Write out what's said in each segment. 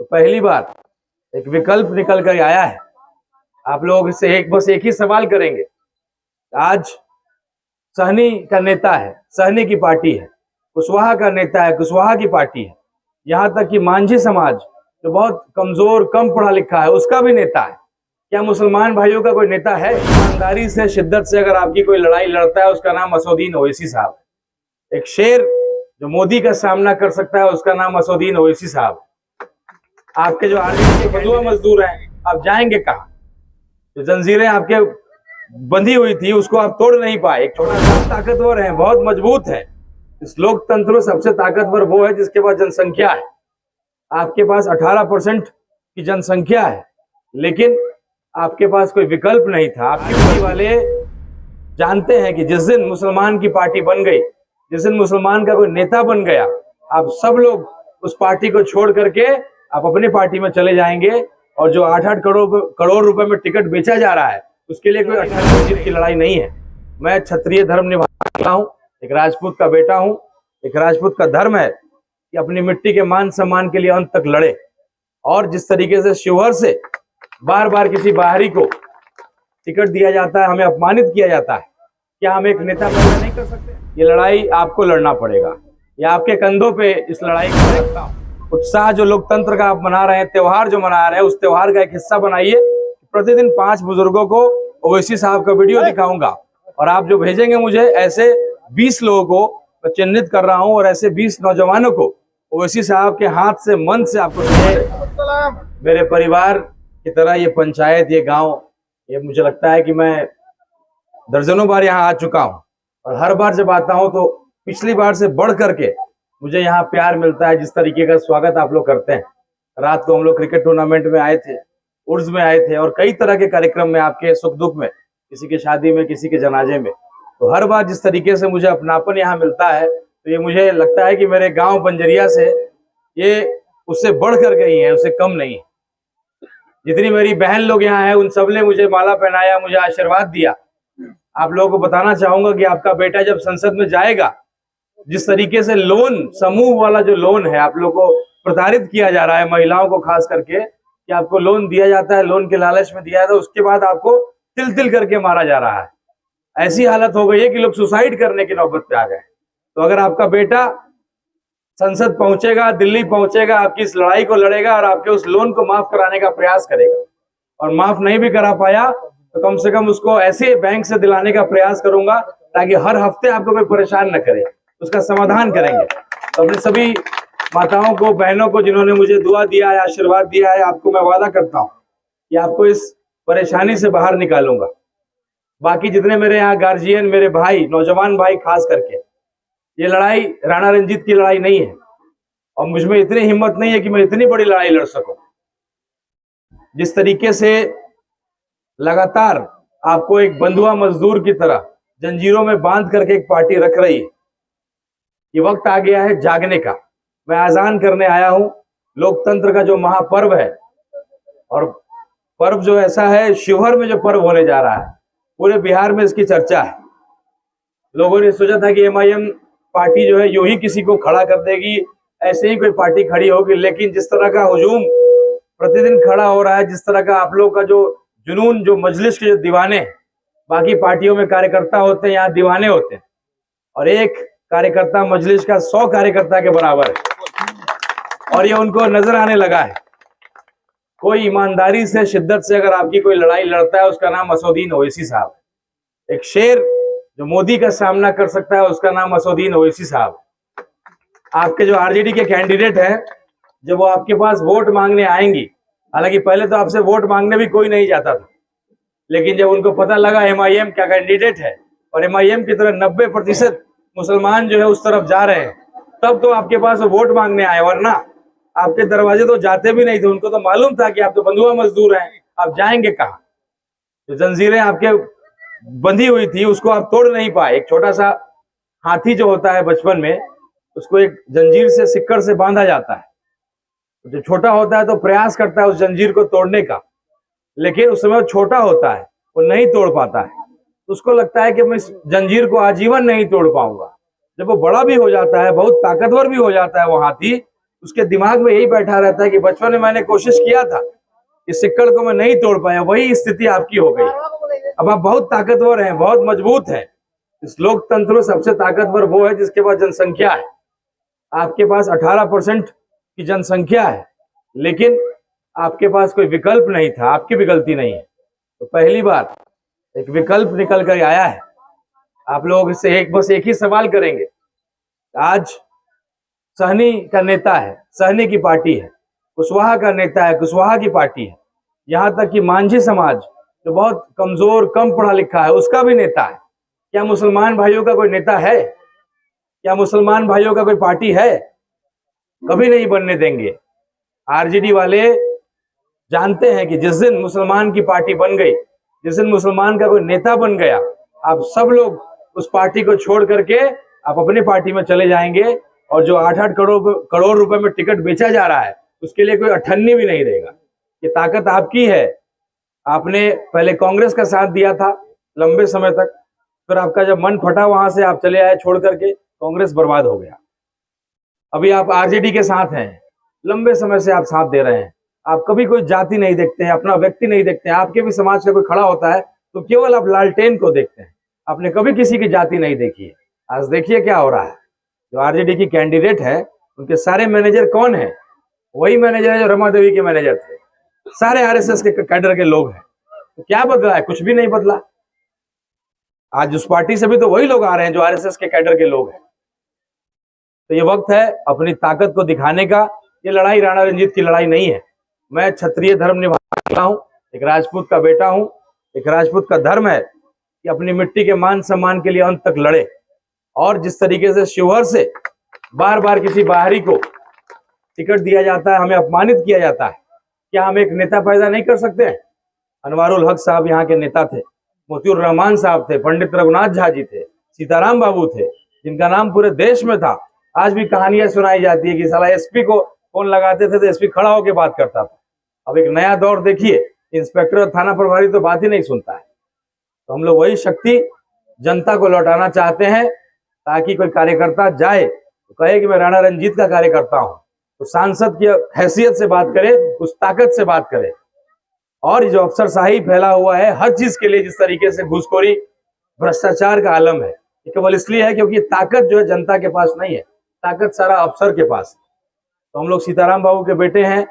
तो पहली बार एक विकल्प निकल कर आया है। आप लोग से बस एक ही सवाल करेंगे। आज सहनी का नेता है, सहनी की पार्टी है, कुशवाहा का नेता है, कुशवाहा की पार्टी है, यहाँ तक कि मांझी समाज जो बहुत कमजोर कम पढ़ा लिखा है उसका भी नेता है। क्या मुसलमान भाइयों का कोई नेता है? ईमानदारी से शिद्दत से अगर आपकी कोई लड़ाई लड़ता है उसका नाम असदुद्दीन ओवैसी साहब है। एक शेर जो मोदी का सामना कर सकता है उसका नाम असदुद्दीन ओवैसी साहब। आपके जो आरजेडी के बंधुआ मजदूर हैं, आप जाएंगे कहाँ? जो जंजीरें आपके बंधी हुई थी उसको आप तोड़ नहीं पाए। एक छोटा सा ताकतवर है, बहुत मजबूत है। इस लोकतंत्र में सबसे ताकतवर वो है जिसके पास जनसंख्या है। आपके पास 18% की जनसंख्या है, लेकिन आपके पास कोई विकल्प नहीं था। आपके पार्टी वाले जानते हैं कि जिस दिन मुसलमान की पार्टी बन गई, जिस दिन मुसलमान का कोई नेता बन गया, आप सब लोग उस पार्टी को छोड़ करके आप अपनी पार्टी में चले जाएंगे। और जो 8-8 करोड़ रुपए में टिकट बेचा जा रहा है उसके लिए कोई 18 जीत की लड़ाई नहीं है। मैं क्षत्रिय धर्म निभाता हूँ, एक राजपूत का बेटा हूँ। एक राजपूत का धर्म है कि अपनी मिट्टी के मान सम्मान के लिए अंत तक लड़े। और जिस तरीके से शिवहर से बार बार किसी बाहरी को टिकट दिया जाता है, हमें अपमानित किया जाता है, क्या हम एक नेता पैदा नहीं कर सकते? ये लड़ाई आपको लड़ना पड़ेगा। या आपके कंधों पे इस लड़ाई को रखता हूं। उत्साह जो लोकतंत्र का आप मना रहे हैं, त्योहार जो मना रहे हैं, उस त्योहार का एक हिस्सा बनाइए। प्रतिदिन 5 बुजुर्गों को ओवैसी साहब का वीडियो दिखाऊंगा और आप जो भेजेंगे मुझे, ऐसे 20 लोगों को मैं चिन्हित कर रहा हूं और ऐसे 20 नौजवानों को ओवैसी साहब के हाथ से, मन से आपको मेरे परिवार की तरह ये पंचायत, ये गांव, ये मुझे लगता है कि मैं दर्जनों बार यहाँ आ चुका हूँ और हर बार जब आता हूँ तो पिछली बार से बढ़ करके मुझे यहाँ प्यार मिलता है। जिस तरीके का स्वागत आप लोग करते हैं। रात को हम लोग क्रिकेट टूर्नामेंट में आए थे, उर्स में आए थे और कई तरह के कार्यक्रम में, आपके सुख दुख में, किसी की शादी में, किसी के जनाजे में, तो हर बार जिस तरीके से मुझे अपनापन यहाँ मिलता है तो ये मुझे लगता है कि मेरे गाँव बंजरिया से ये उससे बढ़ कर गई है, उससे कम नहीं है। जितनी मेरी बहन लोग यहाँ है उन सब ने मुझे माला पहनाया, मुझे आशीर्वाद दिया। आप लोगों को बताना चाहूंगा कि आपका बेटा जब संसद में जाएगा, जिस तरीके से लोन, समूह वाला जो लोन है, आप लोगों को प्रताड़ित किया जा रहा है, महिलाओं को खास करके, कि आपको लोन दिया जाता है, लोन के लालच में दिया जाता है, उसके बाद आपको तिल तिल करके मारा जा रहा है। ऐसी हालत हो गई है कि लोग सुसाइड करने की नौबत पे आ गए। तो अगर आपका बेटा संसद पहुंचेगा, दिल्ली पहुंचेगा, आपकी इस लड़ाई को लड़ेगा और आपके उस लोन को माफ कराने का प्रयास करेगा, और माफ नहीं भी करा पाया तो कम से कम उसको ऐसे बैंक से दिलाने का प्रयास करूंगा ताकि हर हफ्ते आपको कोई परेशान न करे, उसका समाधान करेंगे। तो अपने सभी माताओं को, बहनों को जिन्होंने मुझे दुआ दिया है, आशीर्वाद दिया है, आपको मैं वादा करता हूँ कि आपको इस परेशानी से बाहर निकालूंगा। बाकी जितने मेरे यहाँ गार्जियन, मेरे भाई, नौजवान भाई खास करके, ये लड़ाई राणा रंजीत की लड़ाई नहीं है और मुझमें इतनी हिम्मत नहीं है कि मैं इतनी बड़ी लड़ाई लड़ सकूं। जिस तरीके से लगातार आपको एक बंधुआ मजदूर की तरह जंजीरों में बांध करके एक पार्टी रख रही है, ये वक्त आ गया है जागने का। मैं आजान करने आया हूं। लोकतंत्र का जो महापर्व है, और पर्व जो ऐसा है, शिवहर में जो पर्व होने जा रहा है, पूरे बिहार में इसकी चर्चा है। लोगों ने सोचा था कि एमआईएम पार्टी जो है यूं ही किसी को खड़ा कर देगी, ऐसे ही कोई पार्टी खड़ी होगी, लेकिन जिस तरह का हुजूम प्रतिदिन खड़ा हो रहा है, जिस तरह का आप लोग का जो जुनून, जो मजलिस के जो दीवाने, बाकी पार्टियों में कार्यकर्ता होते हैं, यहाँ दीवाने होते हैं, और एक कार्यकर्ता मजलिस का 100 कार्यकर्ता के बराबर है और ये उनको नजर आने लगा है। कोई ईमानदारी से, शिद्दत से अगर आपकी कोई लड़ाई लड़ता है उसका नाम असदुद्दीन ओवैसी साहब। एक शेर जो मोदी का सामना कर सकता है उसका नाम असदुद्दीन ओवैसी साहब। आपके जो आरजेडी के कैंडिडेट हैं, जब वो आपके पास वोट मांगने आएंगी, हालांकि पहले तो आपसे वोट मांगने भी कोई नहीं जाता था, लेकिन जब उनको पता लगा एमआईएम क्या कैंडिडेट है और एमआईएम की तरह 90% मुसलमान जो है उस तरफ जा रहे हैं, तब तो आपके पास वोट मांगने आए, वरना आपके दरवाजे तो जाते भी नहीं थे। उनको तो मालूम था कि आप तो बंधुआ मजदूर हैं, आप जाएंगे कहाँ? जो जंजीरें आपके बंधी हुई थी उसको आप तोड़ नहीं पाए। एक छोटा सा हाथी जो होता है बचपन में, उसको एक जंजीर से, सिक्कड़ से बांधा जाता है। जो छोटा होता है तो प्रयास करता है उस जंजीर को तोड़ने का, लेकिन उस समय वो छोटा होता है, वो नहीं तोड़ पाता है। उसको लगता है कि मैं इस जंजीर को आजीवन नहीं तोड़ पाऊंगा। जब वो बड़ा भी हो जाता है, बहुत ताकतवर भी हो जाता है वो हाथी, उसके दिमाग में यही बैठा रहता है कि बचपन में मैंने कोशिश किया था, इस सिक्कड़ को मैं नहीं तोड़ पाया, वही स्थिति आपकी हो गई। अब आप बहुत ताकतवर हैं, बहुत मजबूत हैं। इस लोकतंत्र में सबसे ताकतवर वो है जिसके पास जनसंख्या है। आपके पास 18% की जनसंख्या है, लेकिन आपके पास कोई विकल्प नहीं था। आपकी भी गलती नहीं है। तो पहली बार एक विकल्प निकल कर आया है। आप लोग इससे बस एक ही सवाल करेंगे। आज सहनी का नेता है, सहनी की पार्टी है, कुशवाहा का नेता है, कुशवाहा की पार्टी है। यहाँ तक कि मांझी समाज जो बहुत कमजोर, कम पढ़ा लिखा है, उसका भी नेता है। क्या मुसलमान भाइयों का कोई नेता है? क्या मुसलमान भाइयों का कोई पार्टी है? कभी नहीं बनने देंगे। आरजेडी वाले जानते हैं कि जिस दिन मुसलमान की पार्टी बन गई, जिस दिन मुसलमान का कोई नेता बन गया, आप सब लोग उस पार्टी को छोड़ करके आप अपनी पार्टी में चले जाएंगे। और जो 8-8 करोड़ रुपए में टिकट बेचा जा रहा है, उसके लिए कोई अठन्नी भी नहीं रहेगा। ये ताकत आपकी है। आपने पहले कांग्रेस का साथ दिया था लंबे समय तक, फिर आपका जब मन फटा वहां से आप चले आए छोड़ करके, कांग्रेस बर्बाद हो गया। अभी आप आरजेडी के साथ हैं, लंबे समय से आप साथ दे रहे हैं। आप कभी कोई जाति नहीं देखते हैं, अपना व्यक्ति नहीं देखते हैं। आपके भी समाज का कोई खड़ा होता है तो केवल आप लालटेन को देखते हैं। आपने कभी किसी की जाति नहीं देखी है। आज देखिए क्या हो रहा है। जो आरजेडी की कैंडिडेट है, उनके सारे मैनेजर कौन है? वही मैनेजर है जो रमा देवी के मैनेजर थे। सारे आरएसएस के कैडर के लोग हैं। तो क्या बदला है? कुछ भी नहीं बदला। आज उस पार्टी से भी तो वही लोग आ रहे हैं जो आरएसएस के कैडर के लोग हैं। तो ये वक्त है अपनी ताकत को दिखाने का। ये लड़ाई राणा रंजीत की लड़ाई नहीं है। मैं क्षत्रिय धर्म निभाता हूं, एक राजपूत का बेटा हूं। एक राजपूत का धर्म है कि अपनी मिट्टी के मान सम्मान के लिए अंत तक लड़े। और जिस तरीके से शिवहर से बार बार किसी बाहरी को टिकट दिया जाता है, हमें अपमानित किया जाता है, क्या हम एक नेता पैदा नहीं कर सकते हैं? अनवारुल हक साहब यहाँ के नेता थे, मोतियुर रहमान साहब थे, पंडित रघुनाथ झा जी थे, सीताराम बाबू थे, जिनका नाम पूरे देश में था। आज भी कहानियां सुनाई जाती है कि साला एसपी को फोन लगाते थे तो एसपी खड़ा होकर बात करता था। अब एक नया दौर देखिए, इंस्पेक्टर और थाना प्रभारी तो बात ही नहीं सुनता है। तो हम लोग वही शक्ति जनता को लौटाना चाहते हैं, ताकि कोई कार्यकर्ता जाए तो कहे कि मैं राणा रंजीत का कार्यकर्ता हूं। तो सांसद की हैसियत से बात करे, उस ताकत से बात करे। और जो अफसरशाही फैला हुआ है हर चीज के लिए, जिस तरीके से घूसखोरी, भ्रष्टाचार का आलम है, ये केवल इसलिए है क्योंकि ताकत जो है जनता के पास नहीं है, ताकत सारा अफसर के पास। तो हम लोग सीताराम बाबू के बेटे हैं,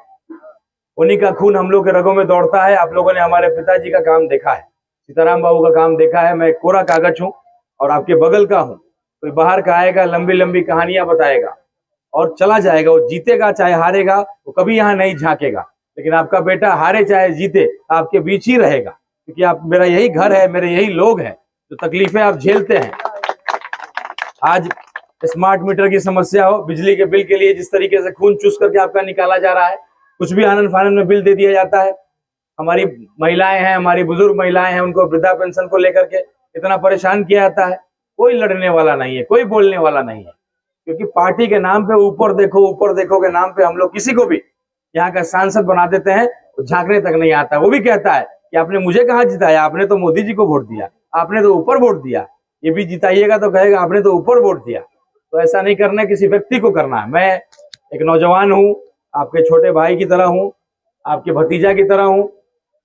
उन्हीं का खून हम लोग के रगों में दौड़ता है। आप लोगों ने हमारे पिताजी का काम देखा है, सीताराम बाबू का काम देखा है। मैं कोरा कागज हूँ और आपके बगल का हूँ। कोई बाहर का आएगा, लंबी लंबी कहानियां बताएगा और चला जाएगा। वो जीतेगा चाहे हारेगा, वो कभी यहाँ नहीं झांकेगा। लेकिन आपका बेटा हारे चाहे जीते, आपके बीच ही रहेगा, क्योंकि आप, मेरा यही घर है, मेरे यही लोग हैं। जो तकलीफें आप झेलते हैं, आज स्मार्ट मीटर की समस्या हो, बिजली के बिल के लिए जिस तरीके से खून चूस करके आपका निकाला जा रहा है, कुछ भी आनंद फानंद में बिल दे दिया जाता है। हमारी महिलाएं हैं, हमारी बुजुर्ग महिलाएं हैं, उनको वृद्धा पेंशन को लेकर के इतना परेशान किया जाता है। कोई लड़ने वाला नहीं है, कोई बोलने वाला नहीं है, क्योंकि पार्टी के नाम पे ऊपर देखो के नाम पे हम लोग किसी को भी यहाँ का सांसद बना देते हैं, तो झांकने तक नहीं आता। वो भी कहता है कि आपने मुझे कहाँ जिताया, आपने तो मोदी जी को वोट दिया, आपने तो ऊपर वोट दिया। ये भी जिताइएगा तो कहेगा आपने तो ऊपर वोट दिया। तो ऐसा नहीं करना है, किसी व्यक्ति को करना है। मैं एक नौजवान हूँ, आपके छोटे भाई की तरह हूँ, आपके भतीजा की तरह हूँ।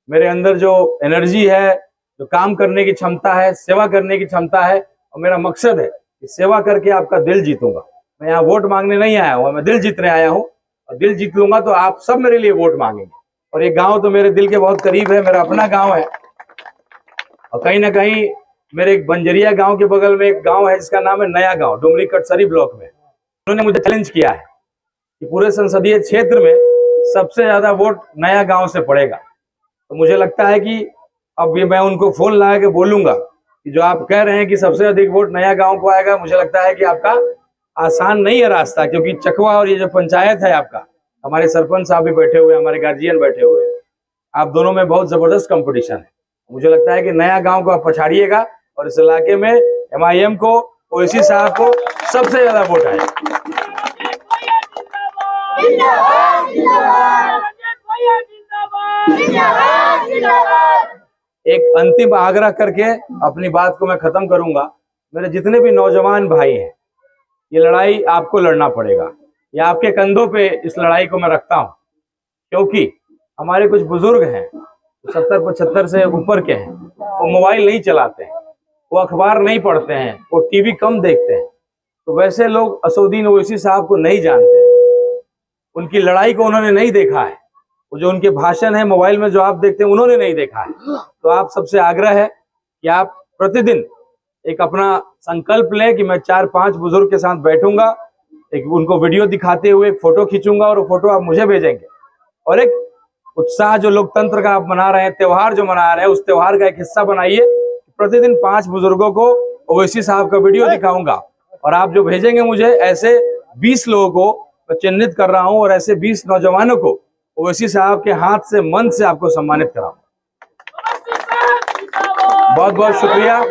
मेरे अंदर जो एनर्जी है, जो काम करने की क्षमता है, सेवा करने की क्षमता है, और मेरा मकसद है कि सेवा करके आपका दिल जीतूंगा। मैं यहाँ वोट मांगने नहीं आया हूँ, मैं दिल जीतने आया हूँ। और दिल जीत लूंगा तो आप सब मेरे लिए वोट मांगेंगे। और ये गांव तो मेरे दिल के बहुत करीब है, मेरा अपना गांव है। और कहीं ना कहीं मेरे एक बंजरिया गांव के बगल में एक गांव है जिसका नाम है नया गांव, डुमरी कटसरी ब्लॉक में। उन्होंने मुझे चैलेंज किया है कि पूरे संसदीय क्षेत्र में सबसे ज्यादा वोट नया गांव से पड़ेगा। तो मुझे लगता है कि अब ये मैं उनको फोन लगा के बोलूंगा कि जो आप कह रहे हैं कि सबसे अधिक वोट नया गांव को आएगा, मुझे लगता है कि आपका आसान नहीं है रास्ता, क्योंकि चकवा और ये जो पंचायत है आपका, हमारे सरपंच साहब भी बैठे हुए हैं, हमारे गार्जियन बैठे हुए हैं, आप दोनों में बहुत जबरदस्त कंपटीशन है। मुझे लगता है कि नया गांव को आप पछाड़िएगा और इस इलाके में MIM को, ओवैसी साहब को सबसे ज्यादा वोट आए। एक अंतिम आग्रह करके अपनी बात को मैं खत्म करूंगा। मेरे जितने भी नौजवान भाई हैं, ये लड़ाई आपको लड़ना पड़ेगा। या आपके कंधों पे इस लड़ाई को मैं रखता हूं, क्योंकि हमारे कुछ बुजुर्ग हैं 70-75 से ऊपर के हैं, वो मोबाइल नहीं चलाते हैं, वो अखबार नहीं पढ़ते हैं, वो टीवी कम देखते हैं। तो वैसे लोग असदुद्दीन ओवैसी साहब को नहीं जानते, उनकी लड़ाई को उन्होंने नहीं देखा है, वो जो उनके भाषण है मोबाइल में जो आप देखते हैं उन्होंने नहीं देखा है। तो आप सबसे आग्रह है कि आप प्रतिदिन एक अपना संकल्प लें कि मैं 4-5 बुजुर्ग के साथ बैठूंगा, एक उनको वीडियो दिखाते हुए एक फोटो खींचूंगा और वो फोटो आप मुझे भेजेंगे, और एक उत्साह जो लोकतंत्र का आप मना रहे हैं, त्योहार जो मना रहे हैं, उस त्योहार का एक हिस्सा बनाइए। प्रतिदिन 5 बुजुर्गों को ओवैसी साहब का वीडियो दिखाऊंगा, और आप जो भेजेंगे मुझे, ऐसे 20 लोगों को मैं चिन्हित कर रहा हूं, और ऐसे 20 नौजवानों को ओवैसी साहब के हाथ से, मन से आपको सम्मानित कराऊंगा। बहुत बहुत शुक्रिया।